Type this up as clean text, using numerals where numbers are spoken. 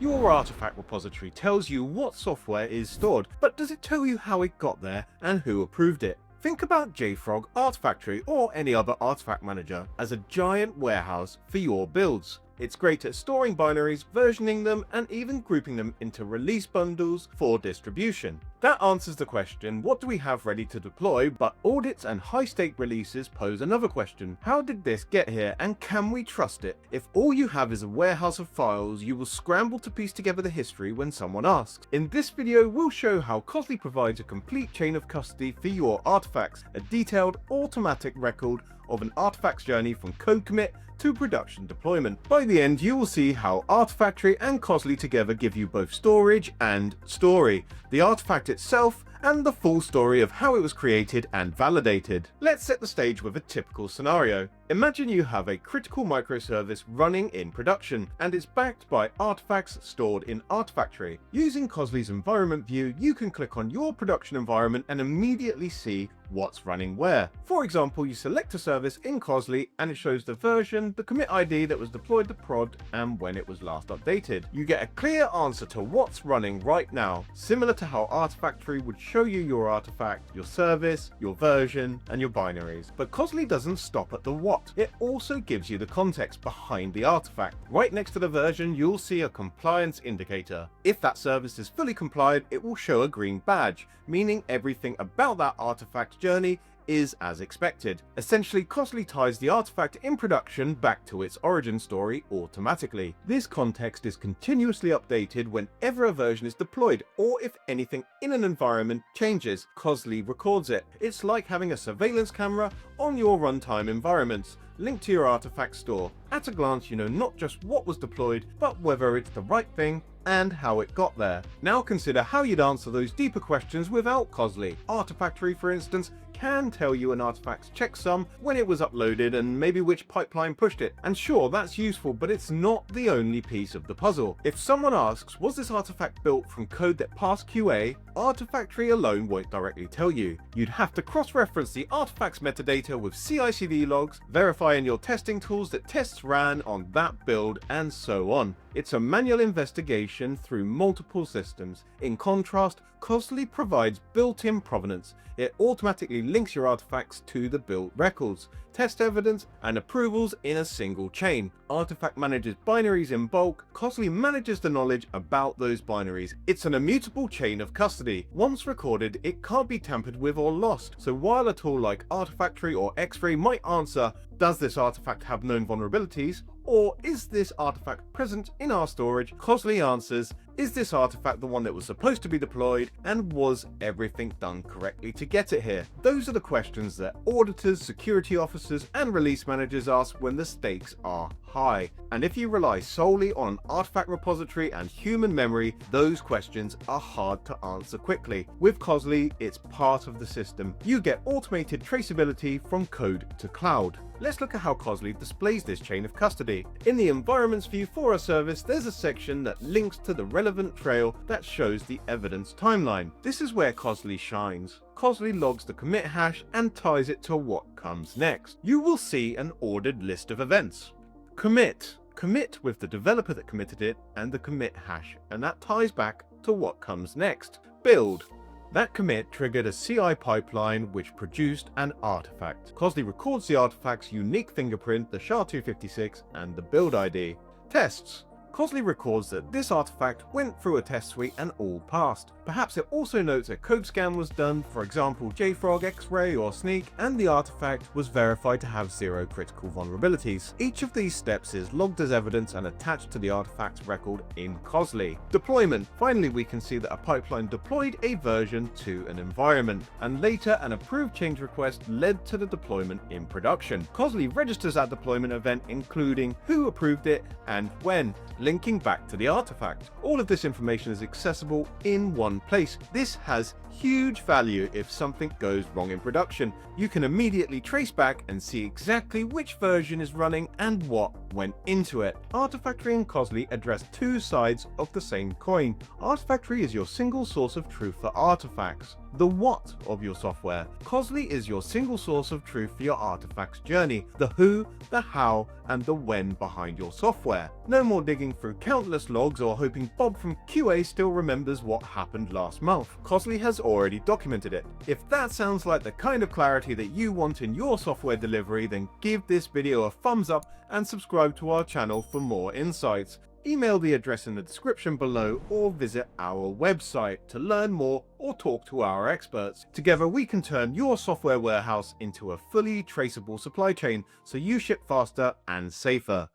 Your artifact repository tells you what software is stored, but does it tell you how it got there and who approved it? Think about JFrog Artifactory or any other artifact manager as a giant warehouse for your builds. It's great at storing binaries, versioning them, and even grouping them into release bundles for distribution. That answers the question, what do we have ready to deploy? But audits and high-stake releases pose another question. How did this get here, and can we trust it? If all you have is a warehouse of files, you will scramble to piece together the history when someone asks. In this video, we'll show how Kosli provides a complete chain of custody for your artifacts, a detailed, automatic record of an artifact's journey from code commit to production deployment. By the end, you will see how Artifactory and Kosli together give you both storage and story, the artifact itself, and the full story of how it was created and validated. Let's set the stage with a typical scenario. Imagine you have a critical microservice running in production, and it's backed by artifacts stored in Artifactory. Using Kosli's environment view, you can click on your production environment and immediately see what's running where. For example, you select a service in Kosli and it shows the version, the commit ID that was deployed to prod, and when it was last updated. You get a clear answer to what's running right now, similar to how Artifactory would show you your artifact, your service, your version, and your binaries. But Kosli doesn't stop at the what. It also gives you the context behind the artifact. Right next to the version, you'll see a compliance indicator. If that service is fully complied, it will show a green badge, meaning everything about that artifact journey is as expected. Essentially, Kosli ties the artifact in production back to its origin story automatically. This context is continuously updated whenever a version is deployed, or if anything in an environment changes, Kosli records it. It's like having a surveillance camera on your runtime environments, linked to your artifact store. At a glance, you know not just what was deployed, but whether it's the right thing and how it got there. Now consider how you'd answer those deeper questions without Kosli. Artifactory, for instance, can tell you an artifact's checksum, when it was uploaded, and maybe which pipeline pushed it. And sure, that's useful, but it's not the only piece of the puzzle. If someone asks, was this artifact built from code that passed QA? Artifactory alone won't directly tell you. You'd have to cross-reference the artifact's metadata with CI/CD logs, verify in your testing tools that tests ran on that build, and so on. It's a manual investigation through multiple systems. In contrast, Kosli provides built-in provenance. It automatically links your artifacts to the build records, test evidence, and approvals in a single chain. Artifact manages binaries in bulk. Kosli manages the knowledge about those binaries. It's an immutable chain of custody. Once recorded, it can't be tampered with or lost. So while a tool like Artifactory or X-Ray might answer, does this artifact have known vulnerabilities? Or is this artifact present in our storage? Kosli answers, is this artifact the one that was supposed to be deployed, and was everything done correctly to get it here? Those are the questions that auditors, security officers, and release managers ask when the stakes are high. And if you rely solely on an artifact repository and human memory, those questions are hard to answer quickly. With Kosli, it's part of the system. You get automated traceability from code to cloud. Let's look at how Kosli displays this chain of custody. In the environments view for a service, there's a section that links to the relevant trail that shows the evidence timeline. This is where Kosli shines. Kosli logs the commit hash and ties it to what comes next. You will see an ordered list of events. Commit with the developer that committed it and the commit hash, and that ties back to what comes next. Build. That commit triggered a CI pipeline which produced an artifact. Kosli records the artifact's unique fingerprint, the SHA-256, and the build ID. Tests. Kosli records that this artifact went through a test suite and all passed. Perhaps it also notes a code scan was done, for example JFrog, X-Ray, or Sneak, and the artifact was verified to have 0 critical vulnerabilities. Each of these steps is logged as evidence and attached to the artifact's record in Kosli. Deployment. Finally, we can see that a pipeline deployed a version to an environment, and later an approved change request led to the deployment in production. Kosli registers that deployment event, including who approved it and when, linking back to the artifact. All of this information is accessible in one place. This has huge value if something goes wrong in production. You can immediately trace back and see exactly which version is running and what went into it. Artifactory and Kosli address two sides of the same coin. Artifactory is your single source of truth for artifacts. the what of your software. Kosli is your single source of truth for your artifacts journey, the who, the how, and the when behind your software. No more digging through countless logs or hoping Bob from QA still remembers what happened last month. Kosli has already documented it. If that sounds like the kind of clarity that you want in your software delivery, then give this video a thumbs up and subscribe to our channel for more insights. Email the address in the description below or visit our website to learn more or talk to our experts. Together we can turn your software warehouse into a fully traceable supply chain so you ship faster and safer.